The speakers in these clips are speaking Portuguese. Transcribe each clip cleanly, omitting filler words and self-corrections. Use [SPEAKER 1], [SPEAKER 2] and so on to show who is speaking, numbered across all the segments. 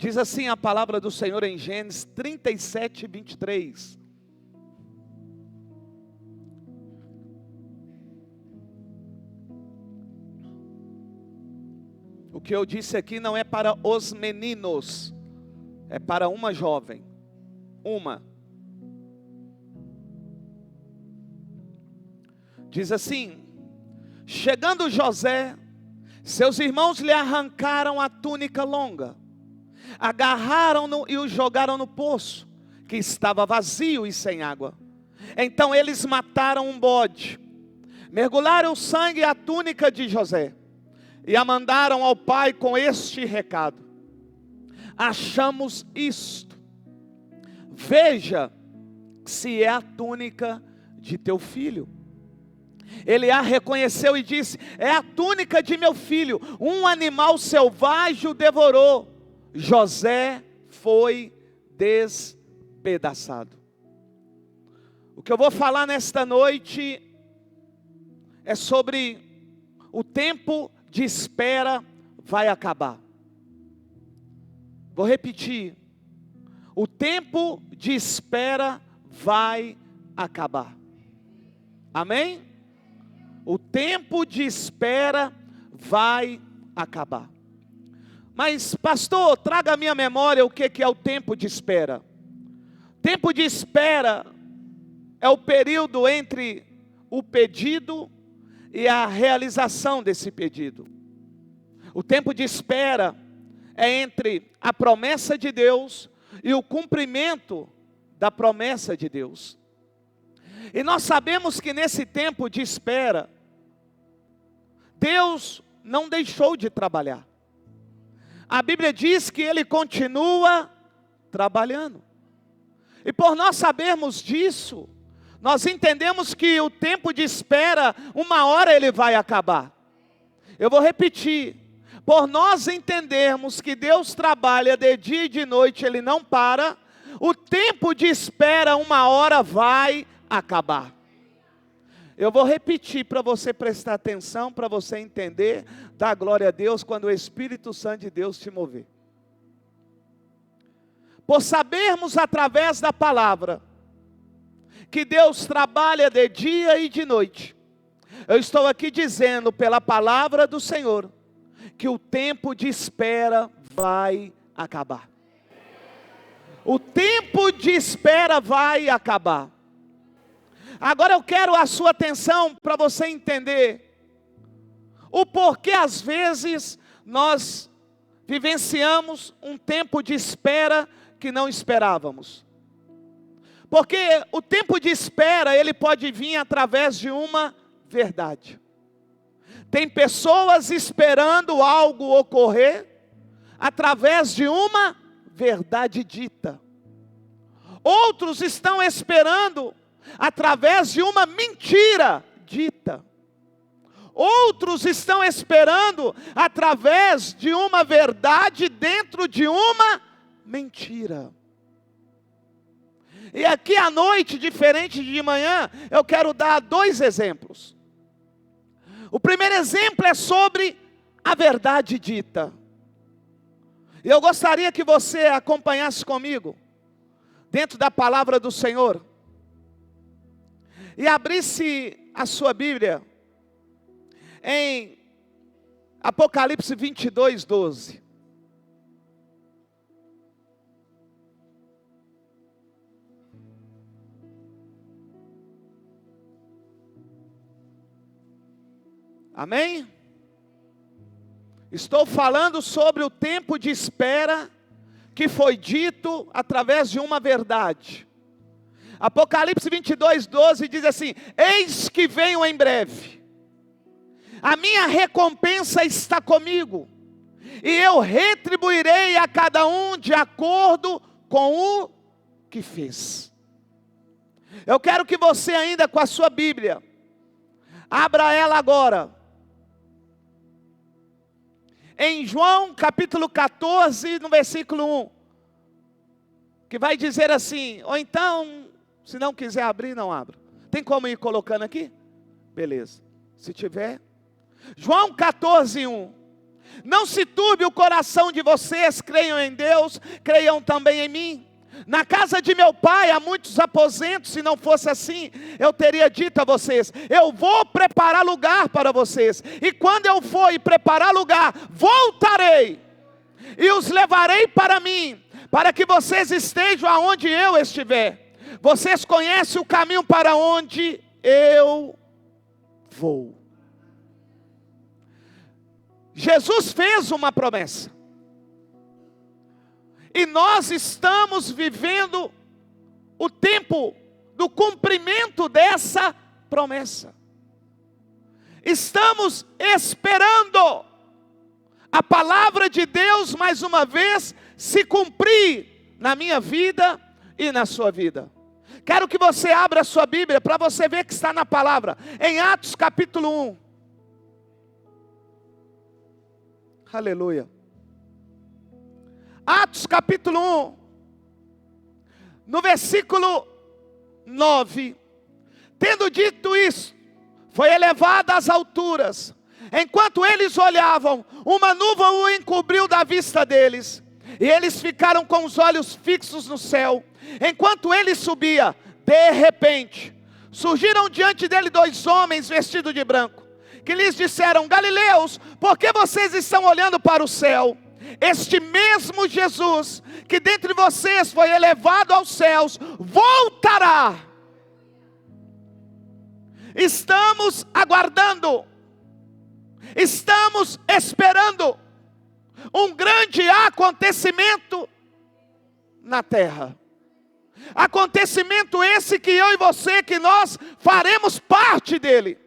[SPEAKER 1] Diz assim a palavra do Senhor em Gênesis 37, 23. O que eu disse aqui não é para os meninos, é para uma jovem. Uma. Diz assim: chegando José, seus irmãos lhe arrancaram a túnica longa, agarraram-no e o jogaram no poço, que estava vazio e sem água. Então eles mataram um bode, mergulharam o sangue e a túnica de José, e a mandaram ao pai com este recado: achamos isto, veja se é a túnica de teu filho. Ele a reconheceu e disse: é a túnica de meu filho, um animal selvagem o devorou. José foi despedaçado. O que eu vou falar nesta noite é sobre o tempo de espera vai acabar. Vou repetir: o tempo de espera vai acabar. Amém? O tempo de espera vai acabar. Mas pastor, traga à minha memória o que é o tempo de espera. Tempo de espera é o período entre o pedido e a realização desse pedido. O tempo de espera é entre a promessa de Deus e o cumprimento da promessa de Deus. E nós sabemos que nesse tempo de espera, Deus não deixou de trabalhar. A Bíblia diz que Ele continua trabalhando. E por nós sabermos disso, nós entendemos que o tempo de espera, uma hora ele vai acabar. Eu vou repetir: por nós entendermos que Deus trabalha de dia e de noite, Ele não para, o tempo de espera, uma hora vai acabar. Eu vou repetir para você prestar atenção, para você entender, dar glória a Deus quando o Espírito Santo de Deus te mover. Por sabermos através da palavra que Deus trabalha de dia e de noite, eu estou aqui dizendo pela palavra do Senhor que o tempo de espera vai acabar. O tempo de espera vai acabar. Agora eu quero a sua atenção para você entender o porquê às vezes nós vivenciamos um tempo de espera que não esperávamos. Porque o tempo de espera, ele pode vir através de uma verdade. Tem pessoas esperando algo ocorrer através de uma verdade dita. Outros estão esperando através de uma mentira dita. Outros estão esperando através de uma verdade dentro de uma mentira. E aqui à noite, diferente de manhã, eu quero dar 2 exemplos. O primeiro exemplo é sobre a verdade dita. E eu gostaria que você acompanhasse comigo, dentro da palavra do Senhor, e abrisse a sua Bíblia em Apocalipse 22, 12. Amém? Estou falando sobre o tempo de espera que foi dito através de uma verdade. Apocalipse 22, 12 diz assim: eis que venho em breve, a minha recompensa está comigo, e eu retribuirei a cada um de acordo com o que fez. Eu quero que você ainda com a sua Bíblia, abra ela agora, em João capítulo 14, no versículo 1, que vai dizer assim, ou então, se não quiser abrir, não abra. Tem como ir colocando aqui? Beleza. Se tiver. João 14, 1. Não se turbe o coração de vocês, creiam em Deus, creiam também em mim. Na casa de meu pai há muitos aposentos, se não fosse assim, eu teria dito a vocês, eu vou preparar lugar para vocês, e quando eu for e preparar lugar, voltarei, e os levarei para mim, para que vocês estejam aonde eu estiver. Vocês conhecem o caminho para onde eu vou. Jesus fez uma promessa. E nós estamos vivendo o tempo do cumprimento dessa promessa. Estamos esperando a palavra de Deus mais uma vez se cumprir na minha vida e na sua vida. Quero que você abra a sua Bíblia para você ver que está na palavra. Em Atos capítulo 1. Aleluia. Atos capítulo 1, no versículo 9. Tendo dito isso, foi elevado às alturas. Enquanto eles olhavam, uma nuvem o encobriu da vista deles. E eles ficaram com os olhos fixos no céu. Enquanto ele subia, de repente, surgiram diante dele 2 homens vestidos de branco, que lhes disseram: Galileus, por que vocês estão olhando para o céu? Este mesmo Jesus, que dentre vocês foi elevado aos céus, voltará. Estamos aguardando, estamos esperando um grande acontecimento na terra. Acontecimento esse que eu e você, que nós faremos parte dele.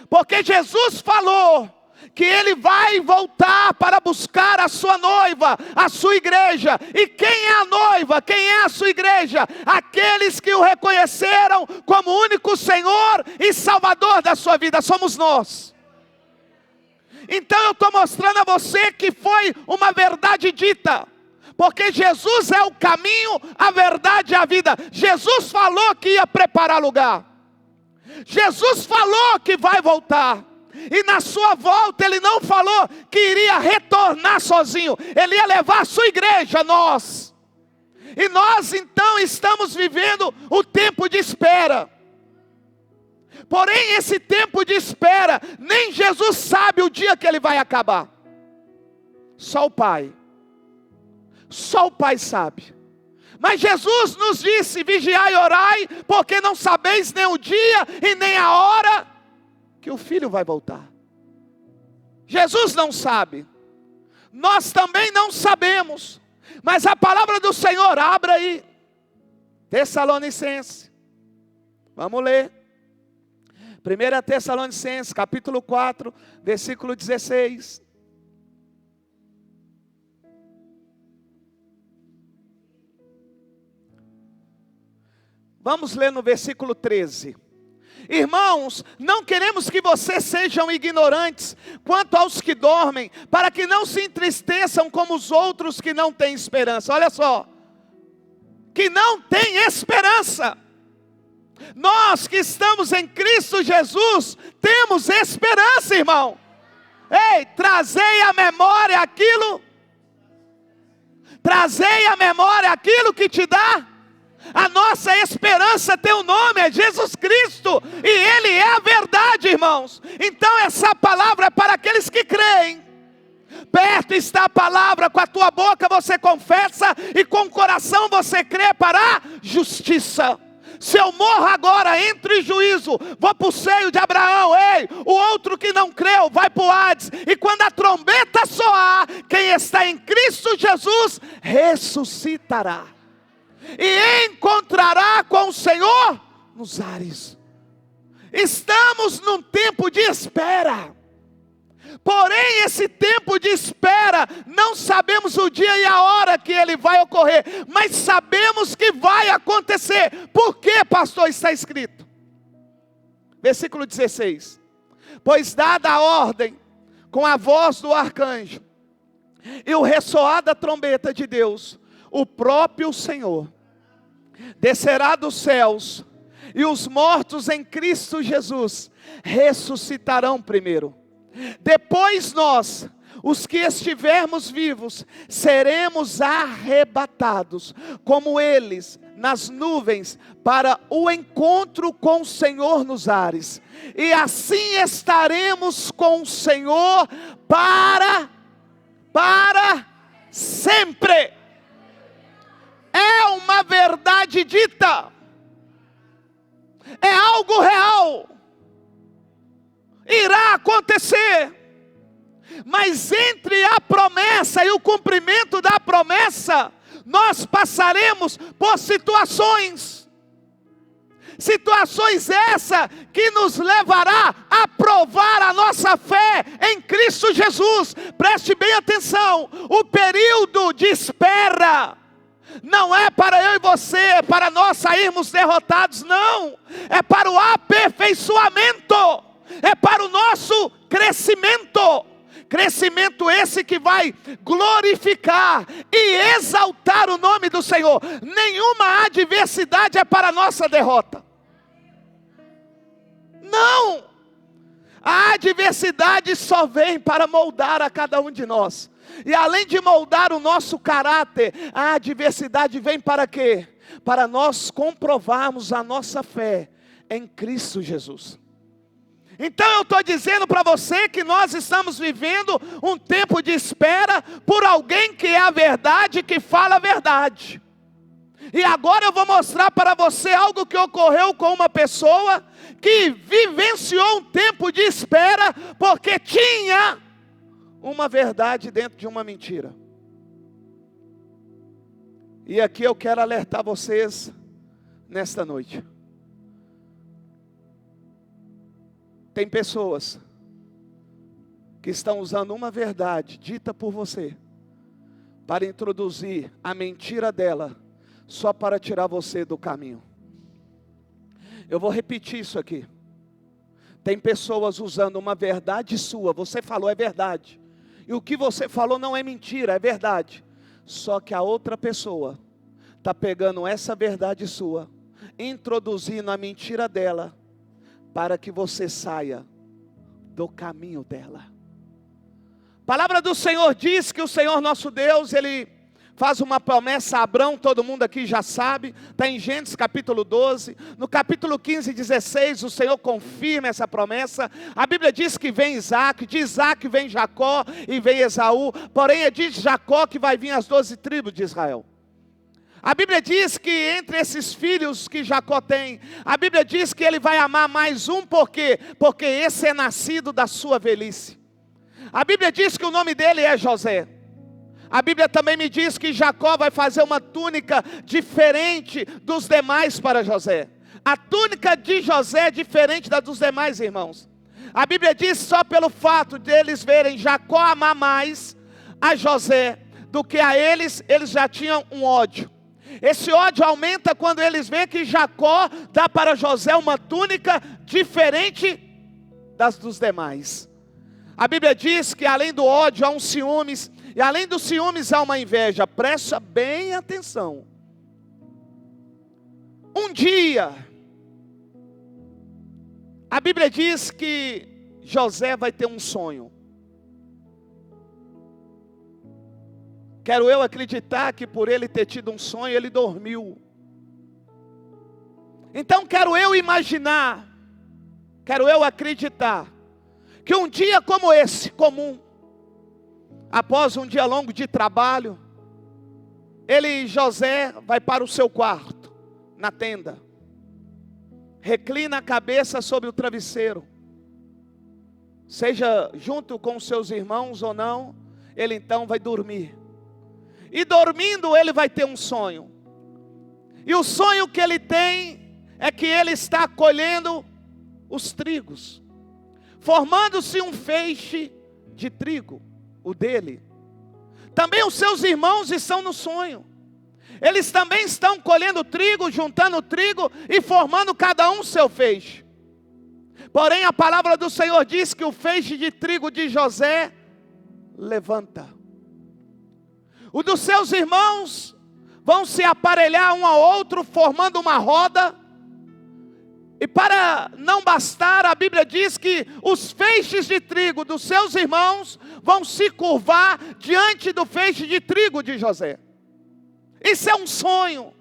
[SPEAKER 1] Porque Jesus falou que Ele vai voltar para buscar a sua noiva, a sua igreja. E quem é a noiva? Quem é a sua igreja? Aqueles que o reconheceram como único Senhor e Salvador da sua vida. Somos nós. Então eu estou mostrando a você que foi uma verdade dita. Porque Jesus é o caminho, a verdade e a vida. Jesus falou que ia preparar lugar. Jesus falou que vai voltar. E na sua volta Ele não falou que iria retornar sozinho. Ele ia levar a sua igreja, nós. E nós então estamos vivendo o tempo de espera. Porém esse tempo de espera, nem Jesus sabe o dia que ele vai acabar. Só o Pai. Só o Pai sabe. Mas Jesus nos disse: vigiai e orai, porque não sabeis nem o dia e nem a hora que o Filho vai voltar. Jesus não sabe. Nós também não sabemos. Mas a palavra do Senhor, abra aí. Tessalonicenses. Vamos ler. 1 Tessalonicenses, capítulo 4, versículo 16. Vamos ler no versículo 13. Irmãos, não queremos que vocês sejam ignorantes quanto aos que dormem, para que não se entristeçam como os outros que não têm esperança. Olha só, que não têm esperança. Nós que estamos em Cristo Jesus, temos esperança, irmão. Ei, trazei à memória aquilo. Trazei à memória aquilo que te dá. A nossa esperança tem um nome, é Jesus Cristo. E Ele é a verdade, irmãos. Então essa palavra é para aqueles que creem. Perto está a palavra, com a tua boca você confessa e com o coração você crê para a justiça. Se eu morro agora, entro em juízo, vou para o seio de Abraão. Ei, o outro que não creu vai para o Hades. E quando a trombeta soar, quem está em Cristo Jesus ressuscitará. E encontrará com o Senhor nos ares. Estamos num tempo de espera. Porém esse tempo de espera, não sabemos o dia e a hora que ele vai ocorrer, mas sabemos que vai acontecer. Por que, pastor, está escrito? Versículo 16. Pois dada a ordem, com a voz do arcanjo, e o ressoar da trombeta de Deus, o próprio Senhor descerá dos céus, e os mortos em Cristo Jesus ressuscitarão primeiro. Depois nós, os que estivermos vivos, seremos arrebatados, como eles, nas nuvens, para o encontro com o Senhor nos ares. E assim estaremos com o Senhor para sempre. É uma verdade dita. É algo real. Irá acontecer. Mas entre a promessa e o cumprimento da promessa, nós passaremos por situações essa que nos levará a provar a nossa fé em Cristo Jesus. Preste bem atenção, o período de espera não é para eu e você, é para nós sairmos derrotados, não. É para o aperfeiçoamento, é para o nosso crescimento. Crescimento esse que vai glorificar e exaltar o nome do Senhor. Nenhuma adversidade é para a nossa derrota. Não! A adversidade só vem para moldar a cada um de nós. E além de moldar o nosso caráter, a adversidade vem para quê? Para nós comprovarmos a nossa fé em Cristo Jesus. Então eu estou dizendo para você que nós estamos vivendo um tempo de espera por alguém que é a verdade, que fala a verdade. E agora eu vou mostrar para você algo que ocorreu com uma pessoa que vivenciou um tempo de espera porque tinha uma verdade dentro de uma mentira. E aqui eu quero alertar vocês nesta noite. Tem pessoas que estão usando uma verdade dita por você para introduzir a mentira dela, só para tirar você do caminho. Eu vou repetir isso aqui. Tem pessoas usando uma verdade sua, você falou é verdade, e o que você falou não é mentira, é verdade. Só que a outra pessoa está pegando essa verdade sua, introduzindo a mentira dela, para que você saia do caminho dela. A palavra do Senhor diz que o Senhor nosso Deus, Ele faz uma promessa a Abrão, todo mundo aqui já sabe, está em Gênesis capítulo 12, no capítulo 15 e 16, o Senhor confirma essa promessa. A Bíblia diz que vem Isaac, de Isaac vem Jacó e vem Esaú, porém é de Jacó que vai vir as 12 tribos de Israel. A Bíblia diz que entre esses filhos que Jacó tem, a Bíblia diz que ele vai amar mais um, por quê? Porque esse é nascido da sua velhice. A Bíblia diz que o nome dele é José. A Bíblia também me diz que Jacó vai fazer uma túnica diferente dos demais para José. A túnica de José é diferente da dos demais irmãos. A Bíblia diz só pelo fato de eles verem Jacó amar mais a José do que a eles já tinham um ódio. Esse ódio aumenta quando eles veem que Jacó dá para José uma túnica diferente das dos demais. A Bíblia diz que além do ódio há um ciúmes, e além dos ciúmes há uma inveja. Presta bem atenção. Um dia, a Bíblia diz que José vai ter um sonho. Quero eu acreditar que por ele ter tido um sonho, ele dormiu. Então quero eu imaginar, quero eu acreditar, que um dia como esse, comum, após um dia longo de trabalho, José vai para o seu quarto, na tenda, reclina a cabeça sobre o travesseiro, seja junto com os seus irmãos ou não, ele então vai dormir. E dormindo ele vai ter um sonho. E o sonho que ele tem é que ele está colhendo os trigos, formando-se um feixe de trigo, o dele. Também os seus irmãos estão no sonho. Eles também estão colhendo trigo, juntando trigo e formando cada um seu feixe. Porém a palavra do Senhor diz que o feixe de trigo de José levanta. O dos seus irmãos vão se aparelhar um ao outro, formando uma roda. E para não bastar, a Bíblia diz que os feixes de trigo dos seus irmãos vão se curvar diante do feixe de trigo de José. Isso é um sonho.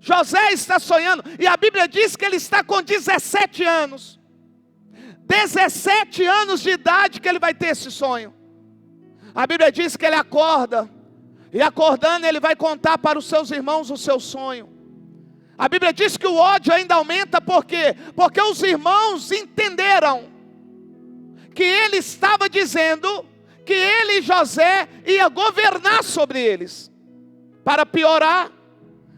[SPEAKER 1] José está sonhando, e a Bíblia diz que ele está com 17 anos. 17 anos de idade que ele vai ter esse sonho. A Bíblia diz que ele acorda, e acordando ele vai contar para os seus irmãos o seu sonho. A Bíblia diz que o ódio ainda aumenta, por quê? Porque os irmãos entenderam que ele estava dizendo que ele, José, ia governar sobre eles. Para piorar,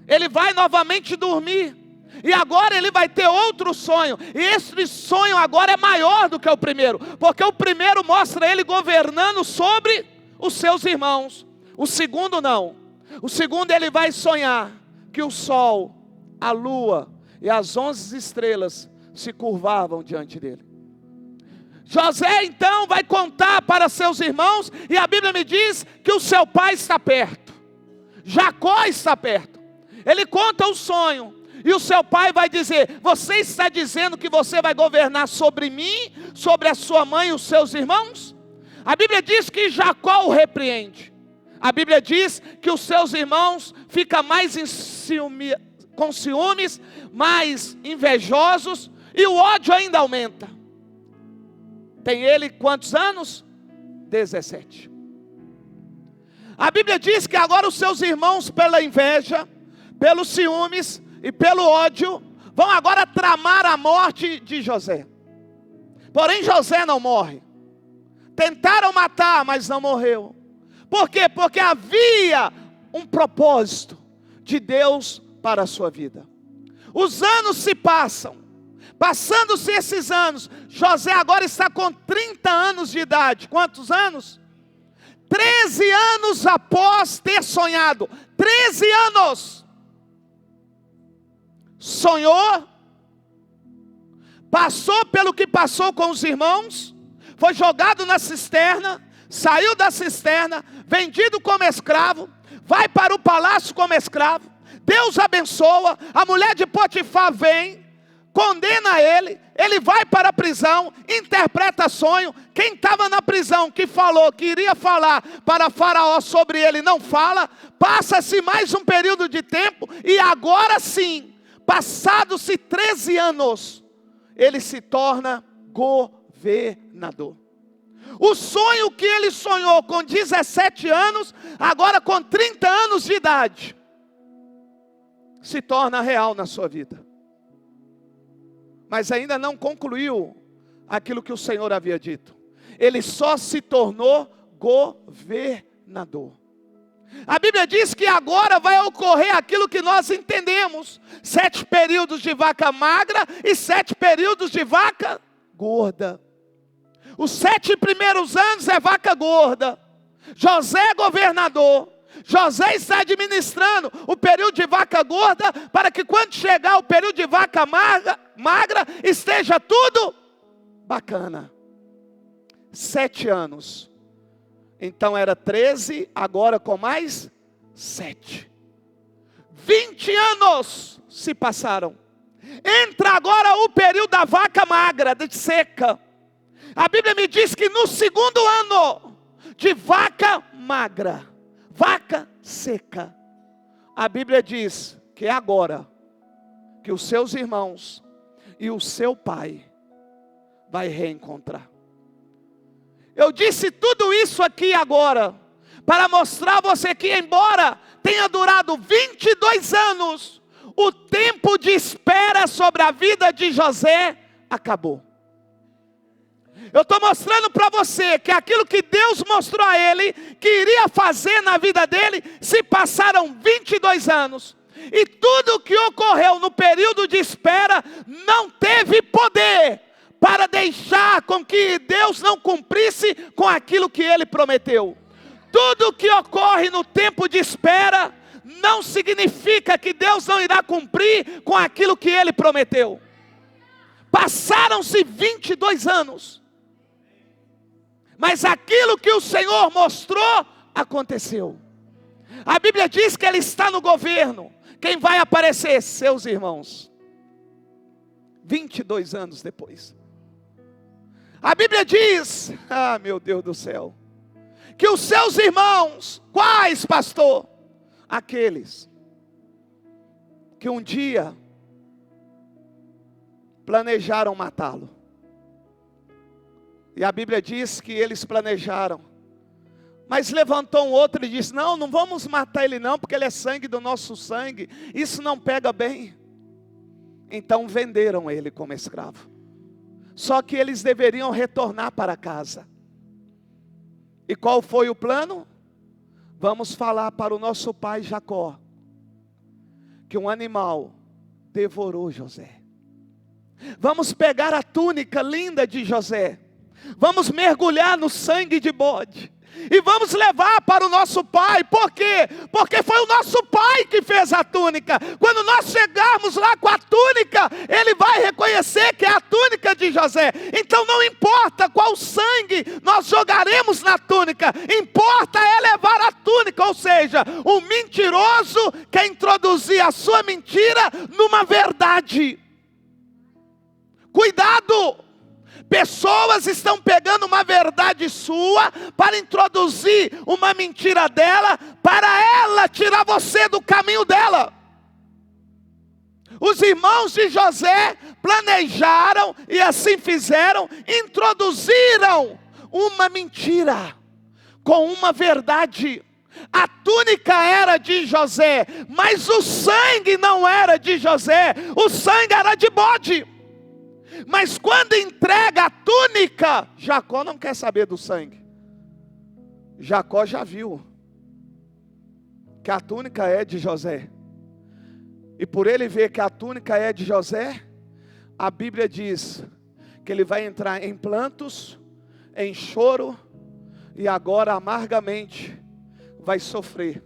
[SPEAKER 1] ele vai novamente dormir, e agora ele vai ter outro sonho, e esse sonho agora é maior do que o primeiro, porque o primeiro mostra ele governando sobre os seus irmãos, o segundo não. O segundo ele vai sonhar que o sol, a lua e as 11 estrelas se curvavam diante dele. José então vai contar para seus irmãos, e a Bíblia me diz que o seu pai está perto, Jacó está perto. Ele conta o sonho, e o seu pai vai dizer: você está dizendo que você vai governar sobre mim, sobre a sua mãe e os seus irmãos? A Bíblia diz que Jacó o repreende. A Bíblia diz que os seus irmãos ficam mais com ciúmes, mais invejosos, e o ódio ainda aumenta. Tem ele quantos anos? 17. A Bíblia diz que agora os seus irmãos, pela inveja, pelos ciúmes e pelo ódio, vão agora tramar a morte de José. Porém José não morre. Tentaram matar, mas não morreu. Por quê? Porque havia um propósito de Deus para a sua vida. Os anos se passam. Passando-se esses anos, José agora está com 30 anos de idade. Quantos anos? 13 anos após ter sonhado. 13 anos. Sonhou, passou pelo que passou com os irmãos, foi jogado na cisterna, saiu da cisterna, vendido como escravo, vai para o palácio como escravo. Deus abençoa, a mulher de Potifar vem, condena ele, ele vai para a prisão, interpreta sonho. Quem estava na prisão, que falou, que iria falar para Faraó sobre ele, não fala. Passa-se mais um período de tempo, e agora sim, passados-se 13 anos, ele se torna governador. O sonho que ele sonhou com 17 anos, agora com 30 anos de idade, se torna real na sua vida. Mas ainda não concluiu aquilo que o Senhor havia dito. Ele só se tornou governador. A Bíblia diz que agora vai ocorrer aquilo que nós entendemos: 7 períodos de vaca magra e 7 períodos de vaca gorda. Os 7 primeiros anos é vaca gorda. José é governador. José está administrando o período de vaca gorda, para que quando chegar o período de vaca magra, esteja tudo bacana. 7 anos. Então era 13, agora com mais 7. 20 anos se passaram. Entra agora o período da vaca magra, de seca. A Bíblia me diz que no segundo ano de vaca magra, vaca seca, a Bíblia diz que é agora que os seus irmãos e o seu pai vai reencontrar. Eu disse tudo isso aqui agora para mostrar a você que, embora tenha durado 22 anos, o tempo de espera sobre a vida de José acabou. Eu estou mostrando para você que aquilo que Deus mostrou a ele, que iria fazer na vida dele, se passaram 22 anos. E tudo o que ocorreu no período de espera não teve poder para deixar com que Deus não cumprisse com aquilo que ele prometeu. Tudo o que ocorre no tempo de espera não significa que Deus não irá cumprir com aquilo que ele prometeu. Passaram-se 22 anos. Mas aquilo que o Senhor mostrou, aconteceu. A Bíblia diz que ele está no governo. Quem vai aparecer? Seus irmãos. 22 anos depois. A Bíblia diz, meu Deus do céu, que os seus irmãos, quais, pastor? Aqueles que um dia planejaram matá-lo. E a Bíblia diz que eles planejaram. Mas levantou um outro e disse, não vamos matar ele não, porque ele é sangue do nosso sangue. Isso não pega bem. Então venderam ele como escravo. Só que eles deveriam retornar para casa. E qual foi o plano? Vamos falar para o nosso pai Jacó, que um animal devorou José. Vamos pegar a túnica linda de José. Vamos mergulhar no sangue de bode. E vamos levar para o nosso pai. Por quê? Porque foi o nosso pai que fez a túnica. Quando nós chegarmos lá com a túnica, ele vai reconhecer que é a túnica de José. Então não importa qual sangue nós jogaremos na túnica, importa é levar a túnica. Ou seja, o mentiroso quer introduzir a sua mentira numa verdade. Cuidado! Pessoas estão pegando uma verdade sua para introduzir uma mentira dela, para ela tirar você do caminho dela. Os irmãos de José planejaram e assim fizeram, introduziram uma mentira com uma verdade. A túnica era de José, mas o sangue não era de José, o sangue era de bode. Mas quando entrega a túnica, Jacó não quer saber do sangue. Jacó já viu que a túnica é de José. E por ele ver que a túnica é de José, a Bíblia diz que ele vai entrar em plantos, em choro, e agora amargamente vai sofrer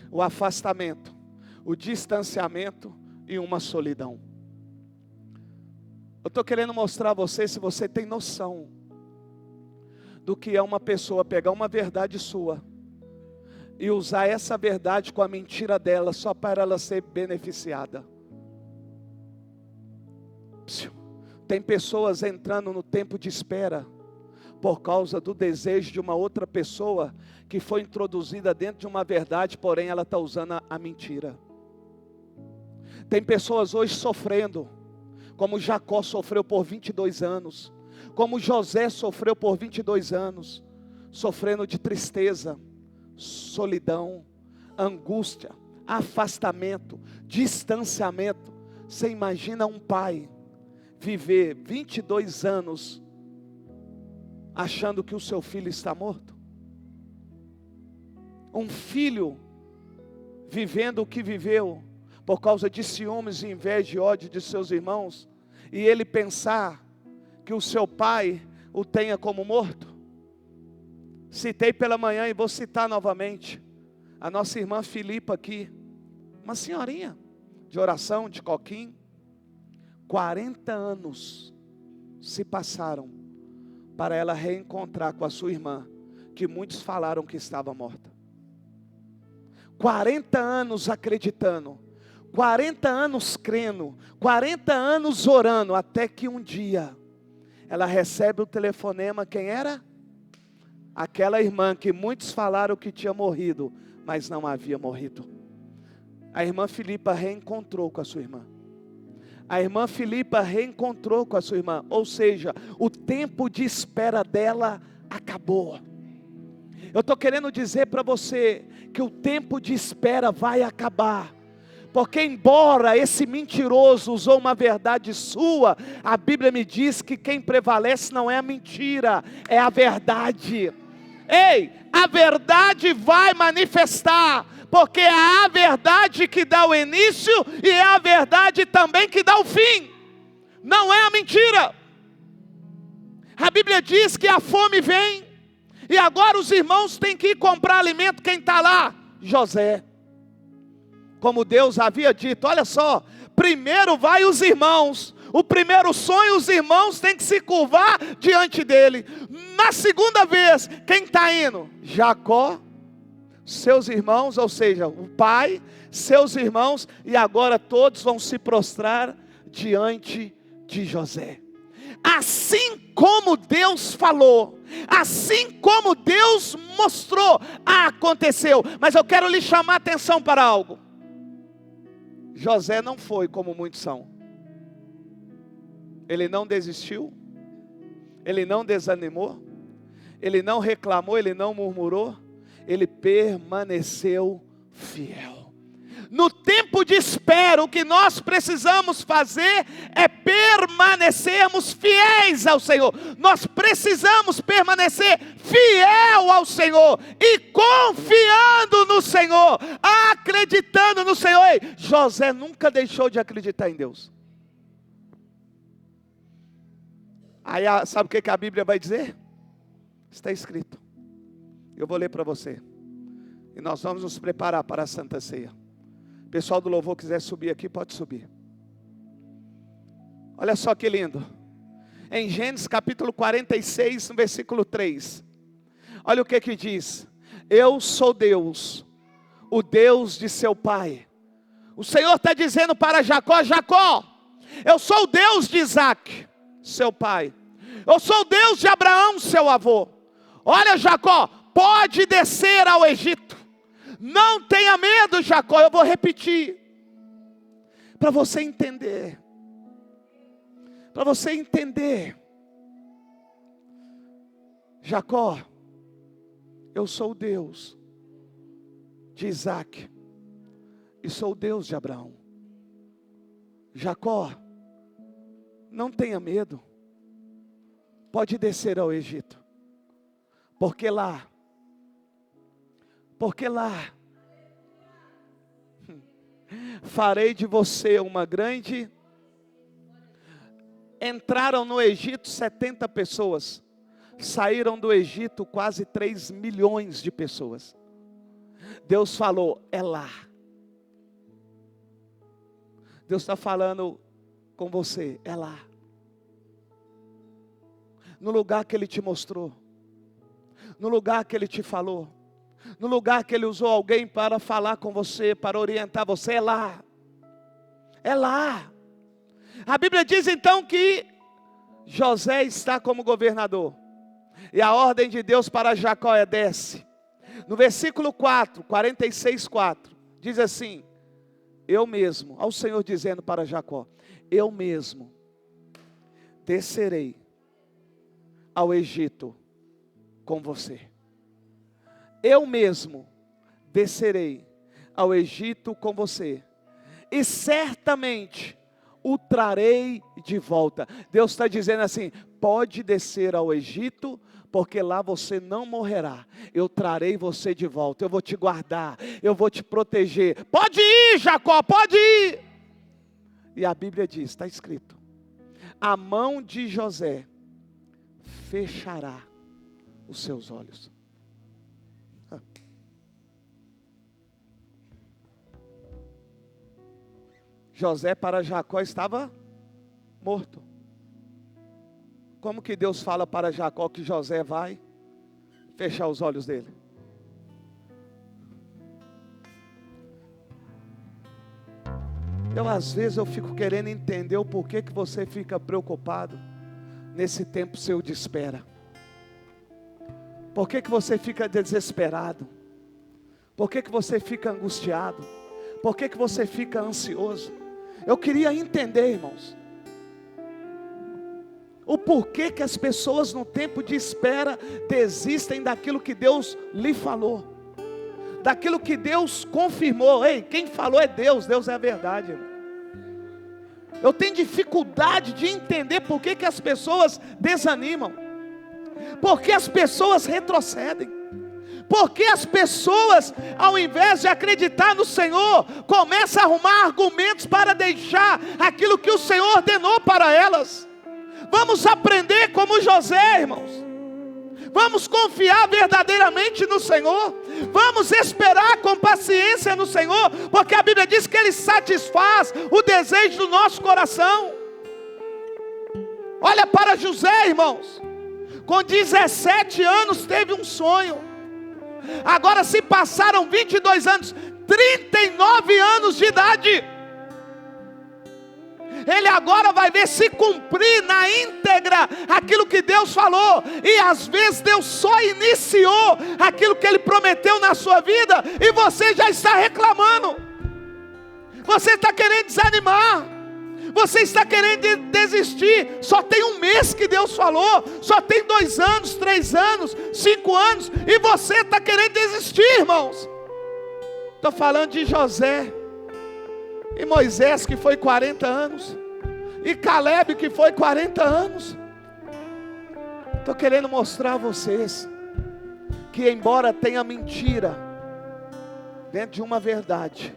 [SPEAKER 1] o afastamento, o distanciamento e uma solidão. Eu estou querendo mostrar a você, se você tem noção do que é uma pessoa pegar uma verdade sua e usar essa verdade com a mentira dela só para ela ser beneficiada. Tem pessoas entrando no tempo de espera por causa do desejo de uma outra pessoa que foi introduzida dentro de uma verdade, porém ela está usando a mentira. Tem pessoas hoje sofrendo, como Jacó sofreu por 22 anos, como José sofreu por 22 anos, sofrendo de tristeza, solidão, angústia, afastamento, distanciamento. Você imagina um pai viver 22 anos achando que o seu filho está morto? Um filho vivendo o que viveu por causa de ciúmes, inveja e ódio de seus irmãos, e ele pensar que o seu pai o tenha como morto. Citei pela manhã e vou citar novamente a nossa irmã Filipa aqui, uma senhorinha de oração, de coquinho. 40 anos se passaram para ela reencontrar com a sua irmã, que muitos falaram que estava morta. 40 anos acreditando, 40 anos crendo, 40 anos orando, até que um dia ela recebe o telefonema. Quem era? Aquela irmã que muitos falaram que tinha morrido, mas não havia morrido. A irmã Filipa reencontrou com a sua irmã. A irmã Filipa reencontrou com a sua irmã, ou seja, o tempo de espera dela acabou. Eu estou querendo dizer para você que o tempo de espera vai acabar. Porque embora esse mentiroso usou uma verdade sua, a Bíblia me diz que quem prevalece não é a mentira, é a verdade. Ei, a verdade vai manifestar, porque é a verdade que dá o início e é a verdade também que dá o fim. Não é a mentira. A Bíblia diz que a fome vem, e agora os irmãos têm que ir comprar alimento. Quem está lá? José. Como Deus havia dito, olha só, primeiro vai os irmãos, o primeiro sonho os irmãos têm que se curvar diante dele. Na segunda vez, quem está indo? Jacó, seus irmãos, ou seja, o pai, seus irmãos, e agora todos vão se prostrar diante de José. Assim como Deus falou, assim como Deus mostrou, aconteceu. Mas eu quero lhe chamar a atenção para algo. José não foi como muitos são. Ele não desistiu, ele não desanimou, ele não reclamou, ele não murmurou, ele permaneceu fiel. No tempo de espera, o que nós precisamos fazer é permanecermos fiéis ao Senhor. Nós precisamos permanecer fiel ao Senhor e confiando no Senhor, acreditando no Senhor. Ei, José nunca deixou de acreditar em Deus. Aí sabe o que a Bíblia vai dizer? Está escrito. Eu vou ler para você. E nós vamos nos preparar para a Santa Ceia. O pessoal do louvor quiser subir aqui, pode subir. Olha só que lindo. Em Gênesis capítulo 46, no versículo 3. Olha o que diz. Eu sou Deus, o Deus de seu pai. O Senhor está dizendo para Jacó: Jacó, eu sou o Deus de Isaac, seu pai. Eu sou o Deus de Abraão, seu avô. Olha, Jacó, pode descer ao Egito. Não tenha medo, Jacó. Eu vou repetir, para você entender. Para você entender. Jacó, eu sou o Deus de Isaac e sou o Deus de Abraão. Jacó, não tenha medo. Pode descer ao Egito. Porque lá farei de você uma grande. Entraram no Egito 70 pessoas. Saíram do Egito quase 3 milhões de pessoas. Deus falou: é lá. Deus está falando com você: é lá. No lugar que Ele te mostrou. No lugar que Ele te falou. No lugar que Ele usou alguém para falar com você, para orientar você, é lá. É lá. A Bíblia diz então que José está como governador. E a ordem de Deus para Jacó é: desce. No versículo 4, 46:4, diz assim: eu mesmo, ao Senhor dizendo para Jacó: eu mesmo descerei ao Egito com você. Eu mesmo descerei ao Egito com você, e certamente o trarei de volta. Deus está dizendo assim: pode descer ao Egito, porque lá você não morrerá. Eu trarei você de volta, eu vou te guardar, eu vou te proteger. Pode ir, Jacó, pode ir. E a Bíblia diz, está escrito: a mão de José fechará os seus olhos. José para Jacó estava morto. Como que Deus fala para Jacó que José vai fechar os olhos dele? Às vezes eu fico querendo entender o porquê que você fica preocupado nesse tempo seu de espera. Por que você fica desesperado? Por que você fica angustiado? Por que você fica ansioso? Eu queria entender, irmãos, o porquê que as pessoas no tempo de espera desistem daquilo que Deus lhe falou, daquilo que Deus confirmou. Ei, quem falou é Deus, Deus é a verdade, irmão. Eu tenho dificuldade de entender por que as pessoas desanimam, por que as pessoas retrocedem. Porque as pessoas, ao invés de acreditar no Senhor, começam a arrumar argumentos para deixar aquilo que o Senhor ordenou para elas. Vamos aprender como José, irmãos. Vamos confiar verdadeiramente no Senhor. Vamos esperar com paciência no Senhor, porque a Bíblia diz que Ele satisfaz o desejo do nosso coração. Olha para José, irmãos. Com 17 anos teve um sonho. Agora se passaram 22 anos, 39 anos de idade. ele agora vai ver se cumprir na íntegra aquilo que Deus falou. E às vezes Deus só iniciou aquilo que Ele prometeu na sua vida, e você já está reclamando, você está querendo desanimar, você está querendo desistir. Só tem um mês que Deus falou, só tem 2 anos, 3 anos, 5 anos, e você está querendo desistir, irmãos. Estou falando de José, e Moisés, que foi 40 anos, e Caleb, que foi 40 anos. Estou querendo mostrar a vocês que, embora tenha mentira dentro de uma verdade,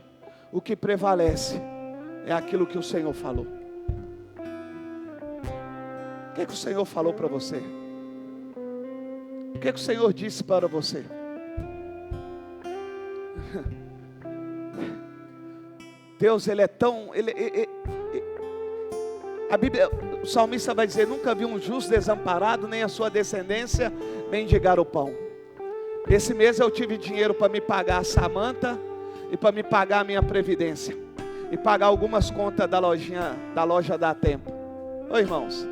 [SPEAKER 1] o que prevalece é aquilo que o Senhor falou. O que o Senhor falou para você? O que o Senhor disse para você? Deus, Ele é tão... A Bíblia, o salmista vai dizer: nunca vi um justo desamparado, nem a sua descendência mendigar o pão. Esse mês eu tive dinheiro para me pagar a Samanta e para me pagar a minha previdência, e pagar algumas contas da loja da Tempo. Ô irmãos,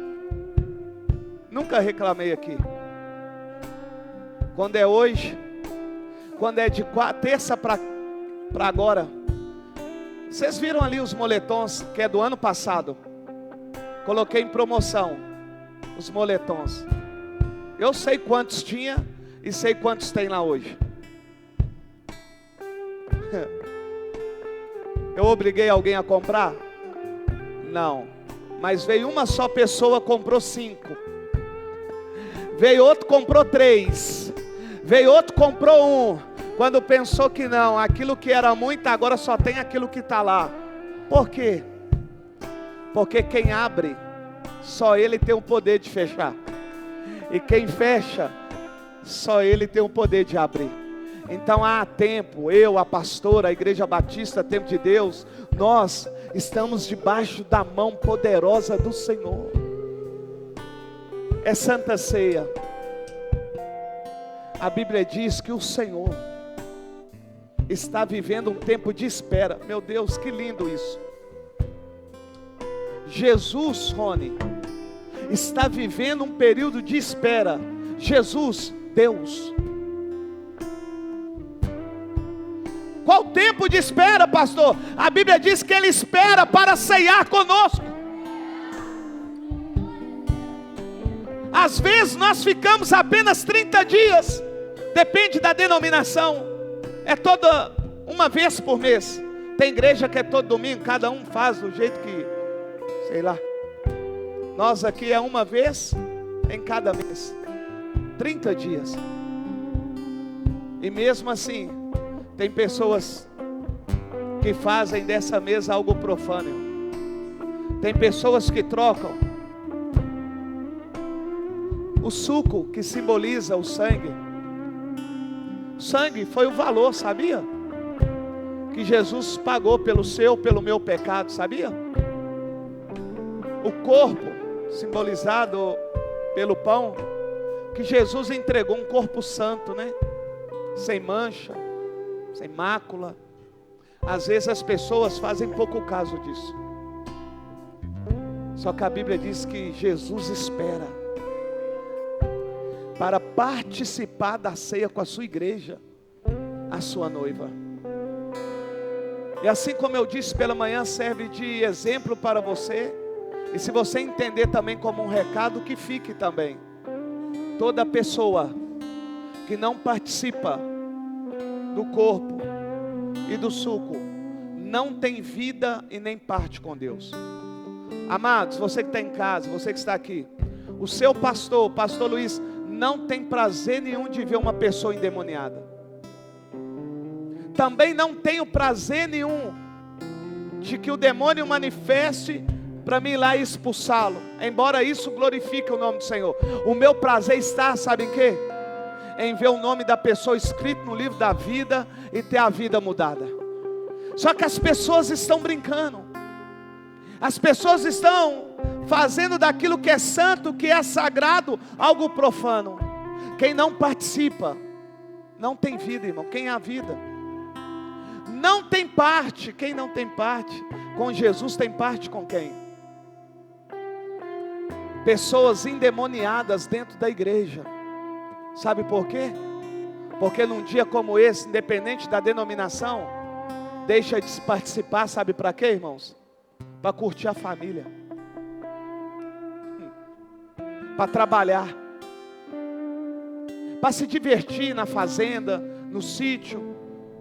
[SPEAKER 1] nunca reclamei aqui. Quando é hoje, quando é de terça para agora, vocês viram ali os moletons, que é do ano passado. Coloquei em promoção os moletons. Eu sei quantos tinha e sei quantos tem lá hoje. Eu obriguei alguém a comprar? Não. Mas veio uma só pessoa, comprou 5. Veio outro, comprou 3. Veio outro, comprou 1. Quando pensou que não, aquilo que era muito, agora só tem aquilo que está lá. Por quê? Porque quem abre, só Ele tem o poder de fechar. E quem fecha, só Ele tem o poder de abrir. Então há tempo, eu, a pastora, a Igreja Batista, Tempo de Deus, nós estamos debaixo da mão poderosa do Senhor. É Santa Ceia. A Bíblia diz que o Senhor está vivendo um tempo de espera. Meu Deus, que lindo isso. Jesus, Rony, está vivendo um período de espera. Jesus, Deus. Qual o tempo de espera, pastor? A Bíblia diz que Ele espera para ceiar conosco. Às vezes nós ficamos apenas 30 dias. Depende da denominação. É toda uma vez por mês. Tem igreja que é todo domingo, cada um faz do jeito que, sei lá. Nós aqui é uma vez em cada mês. 30 dias. E mesmo assim, tem pessoas que fazem dessa mesa algo profano. Tem pessoas que trocam o suco, que simboliza o sangue. Sangue foi o valor, sabia? Que Jesus pagou pelo seu, pelo meu pecado, sabia? O corpo, simbolizado pelo pão, que Jesus entregou um corpo santo, né? Sem mancha, sem mácula. Às vezes as pessoas fazem pouco caso disso. Só que a Bíblia diz que Jesus espera para participar da ceia com a sua igreja, a sua noiva. E assim como eu disse pela manhã, serve de exemplo para você. E se você entender também como um recado, que fique também. Toda pessoa que não participa do corpo e do suco, não tem vida e nem parte com Deus. Amados, você que está em casa, você que está aqui, o seu pastor, o pastor Luiz, não tem prazer nenhum de ver uma pessoa endemoniada. Também não tenho prazer nenhum de que o demônio manifeste para mim ir lá e expulsá-lo, embora isso glorifique o nome do Senhor. O meu prazer está, sabe em quê? Em ver o nome da pessoa escrito no livro da vida e ter a vida mudada. Só que as pessoas estão brincando. As pessoas estão fazendo daquilo que é santo, que é sagrado, algo profano. Quem não participa, não tem vida, irmão. Quem há vida, não tem parte. Quem não tem parte com Jesus tem parte com quem? pessoas endemoniadas dentro da igreja. Sabe por quê? Porque num dia como esse, independente da denominação, deixa de participar, sabe para quê, irmãos? Para curtir a família, para trabalhar, para se divertir na fazenda, no sítio,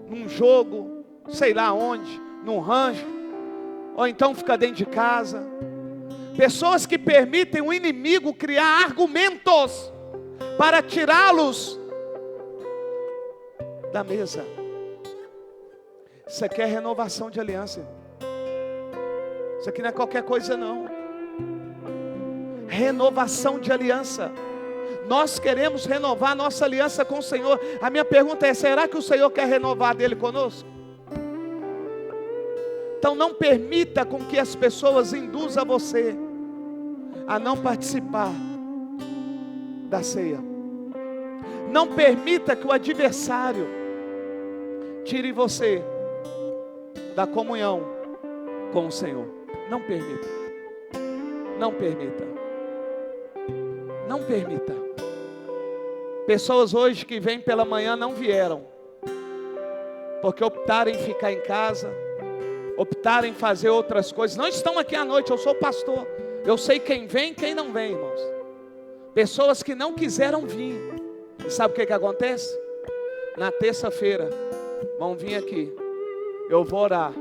[SPEAKER 1] num jogo, sei lá onde, num rancho, ou então fica dentro de casa. Pessoas que permitem o inimigo criar argumentos para tirá-los da mesa. Isso aqui é renovação de aliança. Isso aqui não é qualquer coisa não. Renovação de aliança. Nós queremos renovar nossa aliança com o Senhor. A minha pergunta é: será que o Senhor quer renovar dele conosco? Então não permita com que as pessoas induzam você a não participar da ceia. Não permita que o adversário tire você da comunhão com o Senhor. Não permita. Não permita. Não permita. Pessoas hoje que vêm pela manhã não vieram, porque optaram em ficar em casa, optaram em fazer outras coisas. Não estão aqui à noite, eu sou pastor. Eu sei quem vem e quem não vem, irmãos. Pessoas que não quiseram vir. E sabe o que acontece? Na terça-feira vão vir aqui, eu vou orar,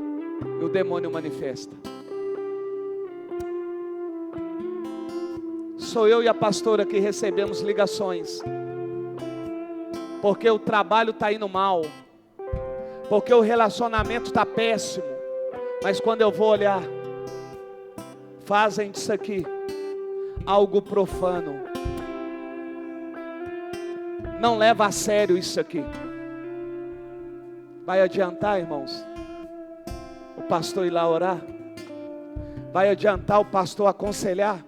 [SPEAKER 1] e o demônio manifesta. Sou eu e a pastora que recebemos ligações, porque o trabalho está indo mal, porque o relacionamento está péssimo, mas quando eu vou olhar, fazem disso aqui algo profano. Não leva a sério isso aqui. Vai adiantar, irmãos, o pastor ir lá orar? Vai adiantar o pastor aconselhar,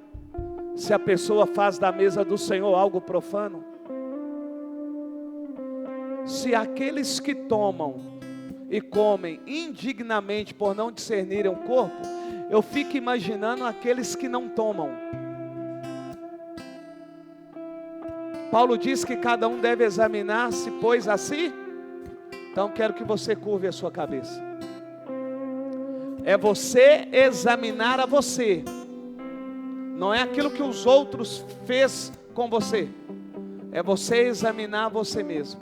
[SPEAKER 1] se a pessoa faz da mesa do Senhor algo profano? Se aqueles que tomam e comem indignamente por não discernirem o corpo, eu fico imaginando aqueles que não tomam. Paulo diz que cada um deve examinar-se, pois a si. Então quero que você curve a sua cabeça. É você examinar a você. Não é aquilo que os outros fez com você. É você examinar você mesmo.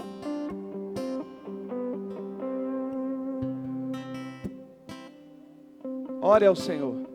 [SPEAKER 1] Ore ao Senhor.